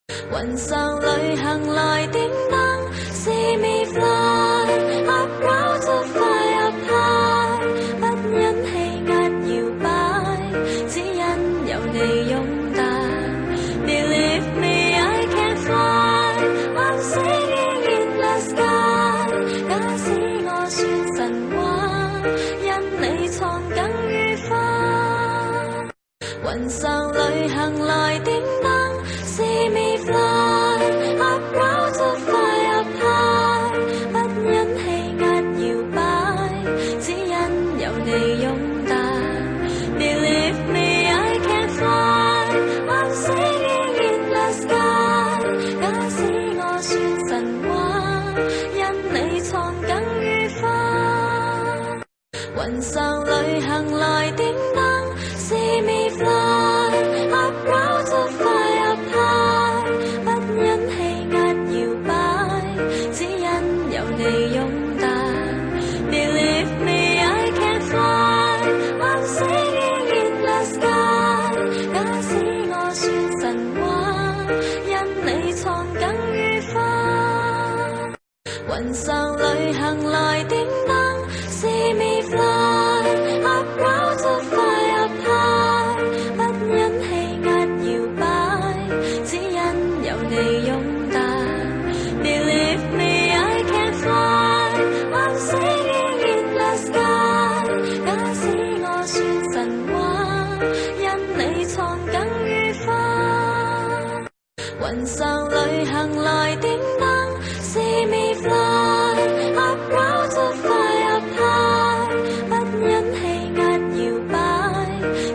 云上旅行來點燈，See me fly up round to fly up high， 不因氣壓搖擺，只因有你擁戴。Believe me I can fly， I'm singing in the sky。假使我算神話，因你創更愉快。雲上旅行來點燈。See me fly up round to fly up high， 不因氣壓搖擺，只因有你擁戴。Believe me I can fly， I'm singing in the sky。假使我算神話，因你創更愉快。雲上旅行來點燈 ，See me fly up round to fly up high， 不因氣壓搖擺，只因有你擁戴。Believe me I can fly， I'm singing in the sky。假使我算神話，因你創更愉快。雲上旅行來點燈 ，See me fly up round to fly up high， 不因氣壓搖擺，只因有你擁戴。Believe me I can fly， I'm singing in the sky。假使我算神話，因你創更愉快。雲上旅行來點燈 ，See me fly up round to fly up high， 不因氣壓搖擺，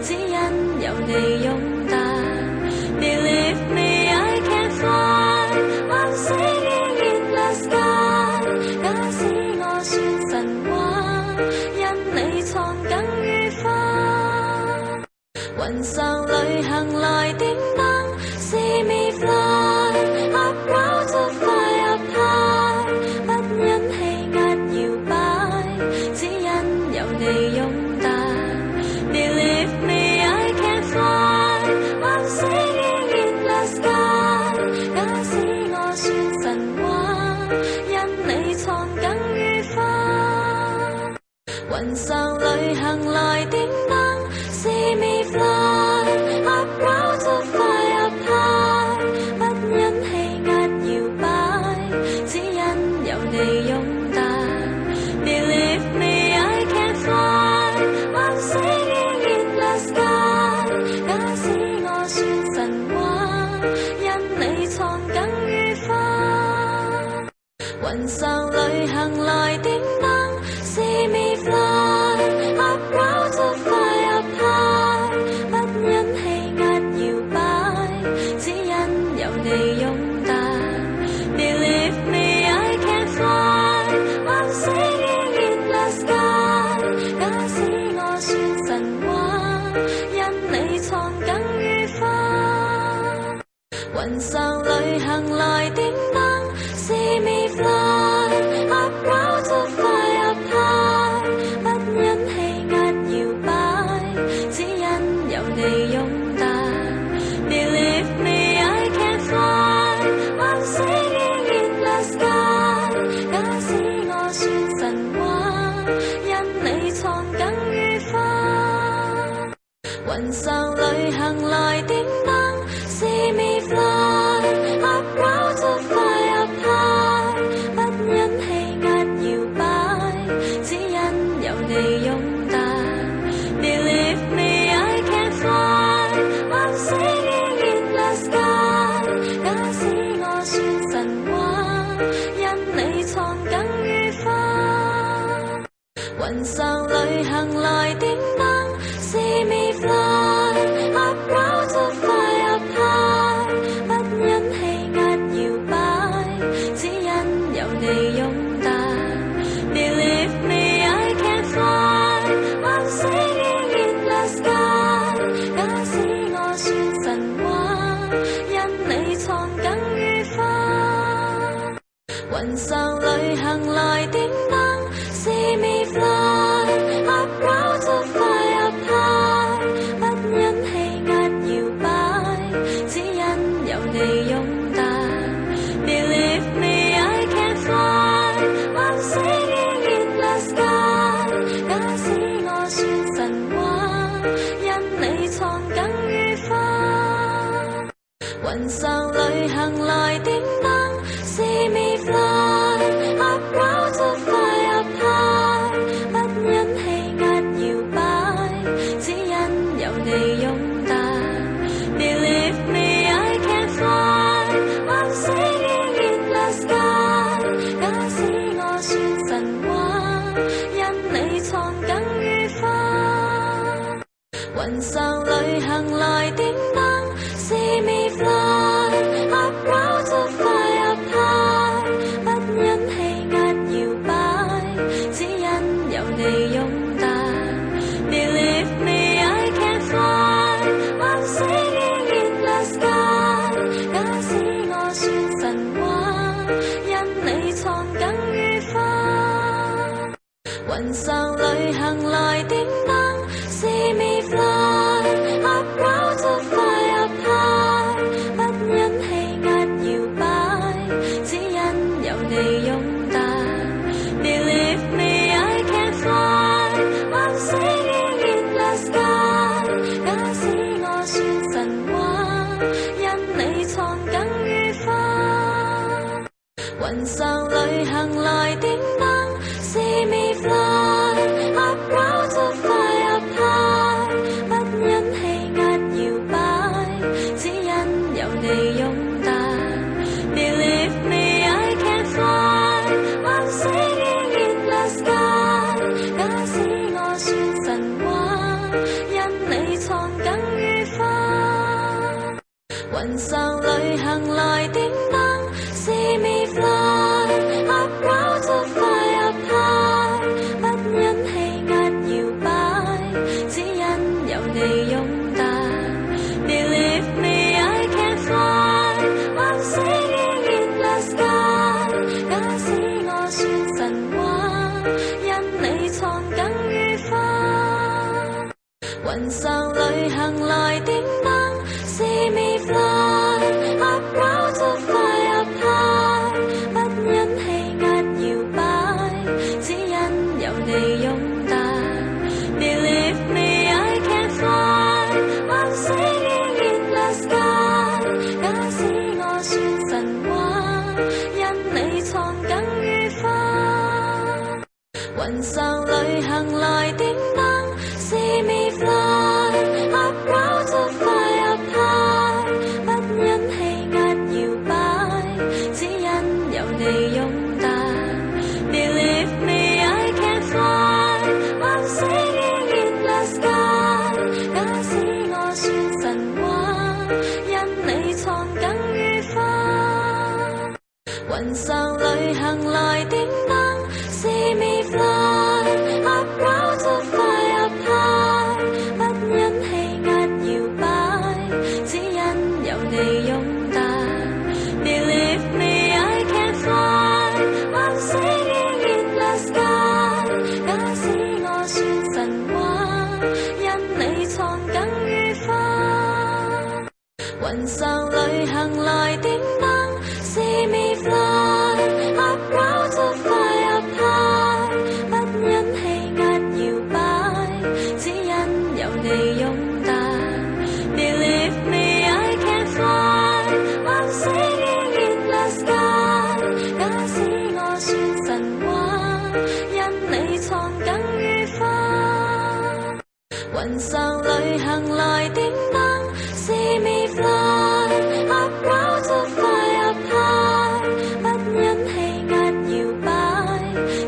只因有你擁戴。Believe me I can fly， I'm singing in the sky。假使我算神話，因你創更愉快。雲上旅行來點燈 ，See me fly up round to fly up high， 不因氣壓搖擺，只因有你擁戴。Believe me I can fly， I'm singing in the sky。假使我算神話，因你創更愉快。雲上旅行來點燈 ，See me fly up round to fly up high， 不因氣壓搖擺，只因有你擁戴。Believe me I can fly， I'm singing in the sky。假使我算神話，因你創更愉快。雲上旅行來點燈 ，See me fly up round to fly up high， 不因氣壓搖擺，只因有你擁戴。Believe me I can fly， I'm singing in the sky。假使我算神話，因你創更愉快。雲上旅行來點燈 ，See me fly up round to fly up high， 不因氣壓搖擺，只因有你擁戴。Believe me I can fly， I'm singing in the sky。假使我算神話，因你創更愉快。雲上旅行來點燈 ，See me fly up round to fly up high， 不因氣壓搖擺，只因有你擁戴。Believe me I can fly， I'm singing in the sky。假使我算神話，因你創更愉快。雲上旅行來點燈 ，See me fly up round to fly up high， 不因氣壓搖擺，只因有你擁戴。Believe me I can fly， I'm singing in the sky。假使我算神話，因你創更愉快。雲上旅行來點燈 ，See me fly up round to fly up high， 不因氣壓搖擺，只因有你擁上旅行來點燈，See me fly up round to fly up high， 不因氣壓搖擺，只因有你擁戴。Believe me, I can fly, I'm singing in the sky。假使我算神話，因你創更愉快。雲上旅行來點燈，See me fly up round to fly up high， 不因氣壓搖擺，只因有你擁戴。Believe me, I can fly, I'm singing in the sky。假使我算神話，因你創更愉快。雲上旅行來點燈，See me fly up round to fly up high， 不因氣壓搖擺，只因有你擁戴。Believe me, I can fly, I'm singing in the sky。假使我算神話，因你創更愉快。雲上旅行來點燈，See me fly up round to fly up high， 不因氣壓搖擺，只因有你擁戴。Believe me, I can fly, I'm singing in the sky。假使我算神話，因你創更愉快。雲上旅行來點燈，See me fly up round to fly up high， 不因氣壓搖擺，只因有你擁戴。Believe me, I can fly, I'm singing in the sky。假使我算神話，因你創更愉快。雲上旅行來點燈，See me fly up round to fly up high， 不因氣壓搖擺，只因有你擁戴。Believe me, I can fly, I'm singing in the sky。假使我算神話，因你創更愉快。雲上旅行來點燈，See me fly up round to fly up high， 不因氣壓搖擺，只因有你擁戴。Believe me, I can fly, I'm singing in the sky。假使我算神話，因你創更愉快。雲上旅行來點燈，See me fly up round to fly up high， 不因氣壓搖擺，只因有你擁戴。Believe me, I can fly, I'm singing in the sky。假使我算神話，因你創更愉快。雲上旅行來點燈，See me fly up round to fly up high， 不因氣壓搖擺，只因有你擁戴。Believe me, I can fly, I'm singing in the sky。假使我算神話，因你創更愉快。雲上旅行來點燈，See me fly up round to fly up high， 不因氣壓搖擺，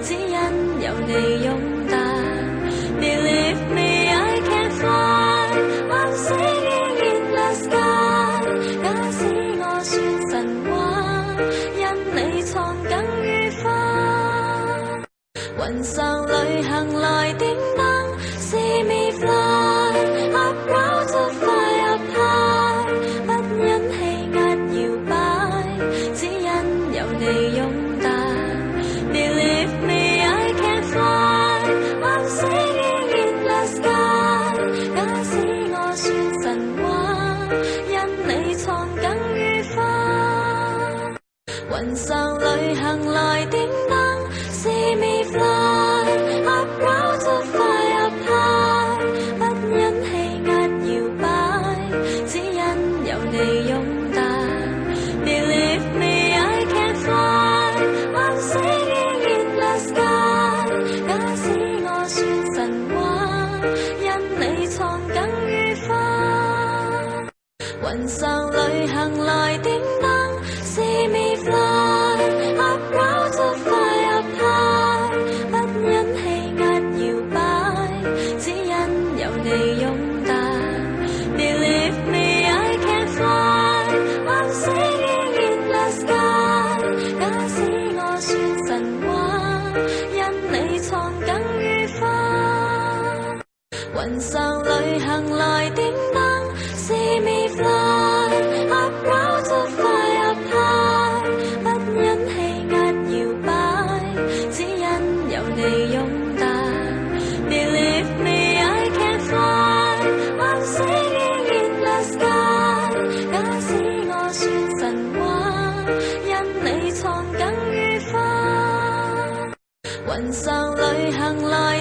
只因有你擁戴。Believe me, I can fly, I'm singing in the sky。假使我算神話，因你創更愉快。雲上旅行來點燈，See me fly up round to fly up high， 不因氣壓搖擺，只因有你擁戴。Believe me, I can fly, I'm singing in the sky。假使我算神話，因你創更愉快。雲上旅行來點燈，See me fly up round to fly up high， 不因氣壓搖擺，只因有你擁戴。雲上旅行來點燈 See me fly up round to fly up high 不因氣壓搖擺只因有你擁帶 Believe me I can fly I'm singing in the sky 假使我說神話因你創更愉快雲上旅行來點燈 See me fly up round to fly up high 不因氣壓搖擺只因有你擁帶 Believe me I can fly I'm singing in the sky 假使我說神話因你創更愉快雲上旅行來